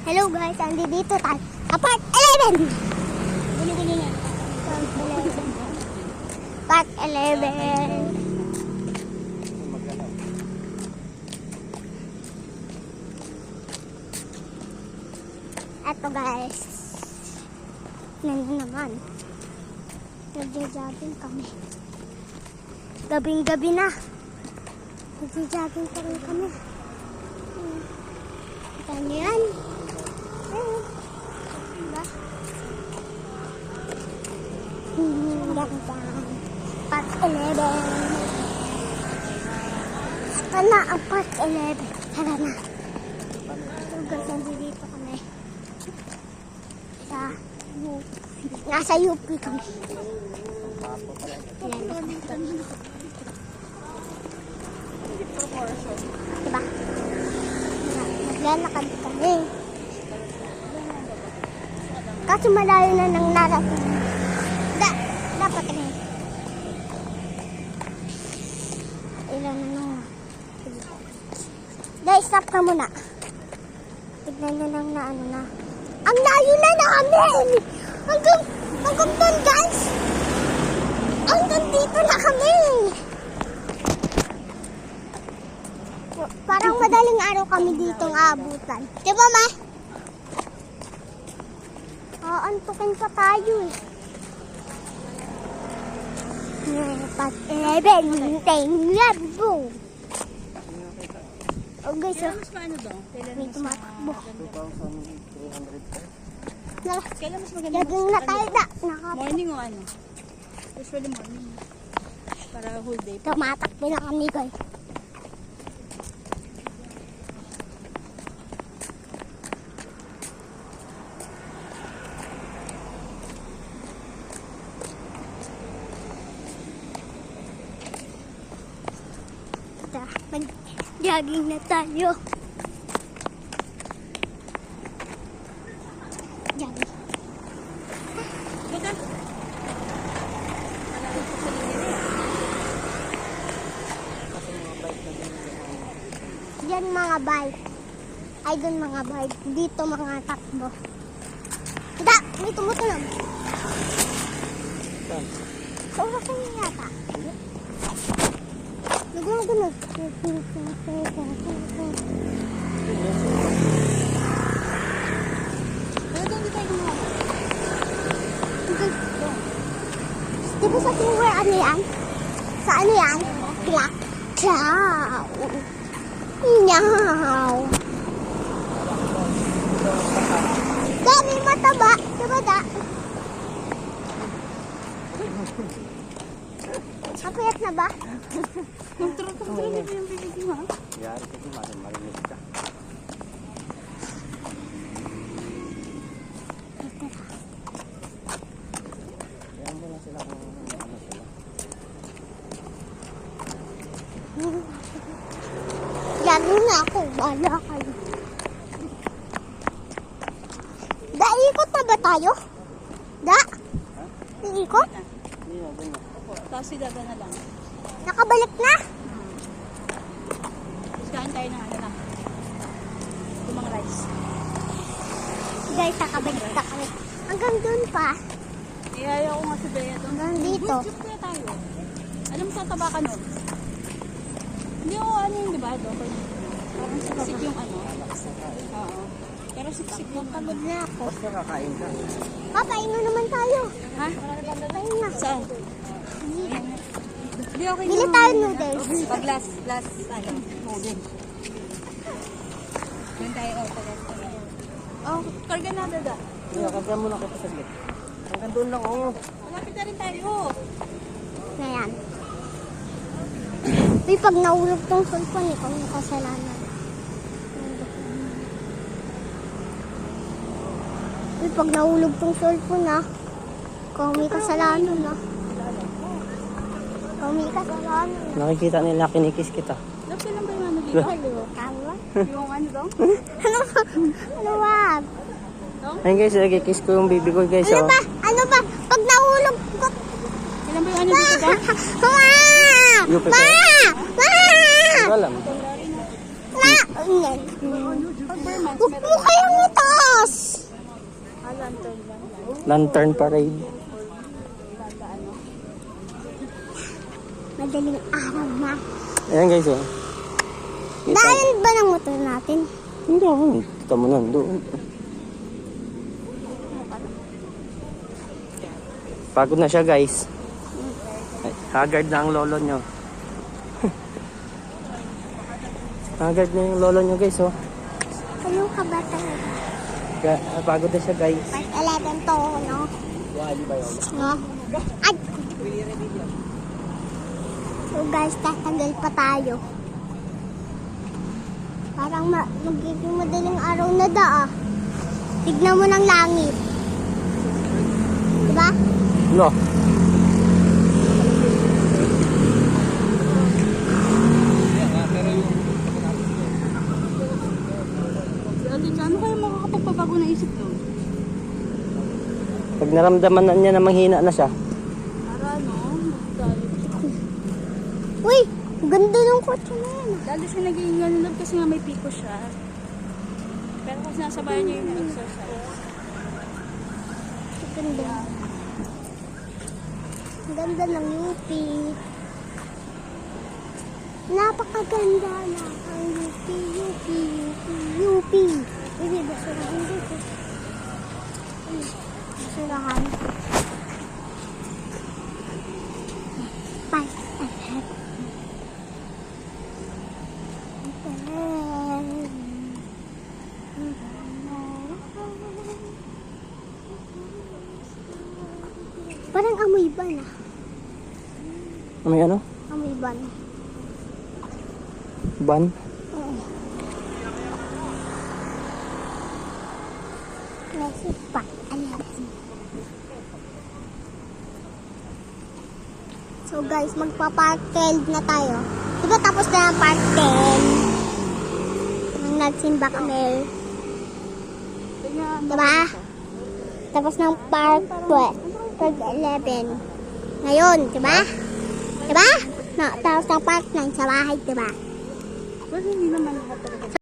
Hello guys, andi dito tayo. Part 11! Gulo-gulo na. Part 11. Eto guys. Naman. Nagja-jogging kami. Gabing-gabi na. Nagja-jogging pa rin kami. Kita niyo yan. Ayun. Diba? Part 11. Ito na ang Part 11. Tara na. So guys, nandito kami. Nasa UP kami. Diba? Naglalakad kami. Kasi malayo na nang narating. Dapat rin. Ilan na nung. Guys, stop ka muna. Tignan nyo lang na ano na. Ang layo na namin! Hanggang doon, guys! Hanggang dito na kami! Parang madaling araw kami ditong aabutan. Diba, ma? Antukin pa tayo eh. Part 11. Let's go! Oh guys, Mas paano daw? may tumatakbo. 2,300. Kailan mas maganda? Laging na tayo da. Morning o ano? Usually morning. Para whole day. Tumatakbo na kami guys. Mag-jogging na tayo. Jogging. Ganda. Yan mga bike. Ay doon mga bike. Dito mga takbo. Hindi, may tumutunog. So, kasi yata. Nagulog-gulog. Pero doon di tayo gumawa. Di ba sa flower ano yan? Sa ano yan? Clock. Ciao. Nyaw. Dami mataba. Diba da? Kapayat na ba? Control na yung bibig mo ha? Yan, kasi marinig ka. Kaya mo lang sila kung ano sila. Lagi na ako. Wala kayo. Da, ikot na ba tayo? Da? Iikot? Hindi na, doon na. Tapos sidaga na lang. Nakabalik na? Tapos kain tayo ng ano lang. Lumang rice. Guys, nakabalik na kami. Hanggang dun pa. Iyaya ko nga si Bea doon. Hanggang dito. Good trip kaya tayo. Alam mo sa tabakan nun? Hindi ako ano yung diba doon? Parang siksik yung ano. Oo. Pero siksik yung ano. Pagod na ako. Tapos nakakain ka. Papaingo naman tayo. Ha? Papain na. Saan? Hindi okay Bili tayo noodles. Pag last, ano, noodles. Yan tayo, oh, karga na, dada. Hindi, kagyan mo na kita saglit. Hanggang doon lang, oh. Malapit na rin tayo. Ngayon. Uy, pag nahulog tong cellphone, ikaw yung kasalanan. Uy, pag nahulog tong cellphone, ikaw may kasalanan, Ikaw may kasalanan, Nakikita nila, kinikis kita. Love ka lang ba yung ano dito? Tama? Yung ano daw? Ano ba? Ano ba? Ayun guys, kiss ko yung baby ko guys. Ano Oh. ba? Ano ba? Pag nahulog ko... Kailan ba yung ano dito ba? Ma! Lupit, Ma! oh. Ma! Hindi ko alam. Ma! Pag Burmans, Huwag mo kayang ito! Lantern parade. Madaling araw na. Ayan guys, oh. Kita. Dahil ba ng motor natin? Hindi, kita mo nun, doon. Pagod na siya guys. Ay, haggard na ang lolo nyo. Haggard na yung lolo nyo guys, oh. Ano ka ba talaga? Pagod na siya guys. Part 11 to, no? No? Ay! So guys, tatagal pa tayo. Parang magiging madaling araw na da ah. Tignan mo ng langit. Diba? No. Ate, ano kayo makakapagpabago na isip doon? Pag naramdaman na niya na manghina na siya. Para ano, magdali. Uy! Ganda ng kotse na yan ah. Lalo siya naging ano lang kasi nga may piko siya. Pero kasi nasabayan niya yung exercise. Ganda. Ang ganda ng UP. Napakaganda na ang UP, UP, UP, UP. Hindi, basurahan dito. Basurahan. Bye. Parang amoy ban ah. May ano? Amoy ban. Ban? Oo. Kasi pa, alam. So guys, magpa-part 12 na tayo. Diba tapos na ang part 10? Nang nagsimba kami. Diba? Tapos ng part 12. Part 11. Ngayon, diba? Diba? No, tapos ng part 9 sa bahay, diba? Well, hindi naman lahat talaga.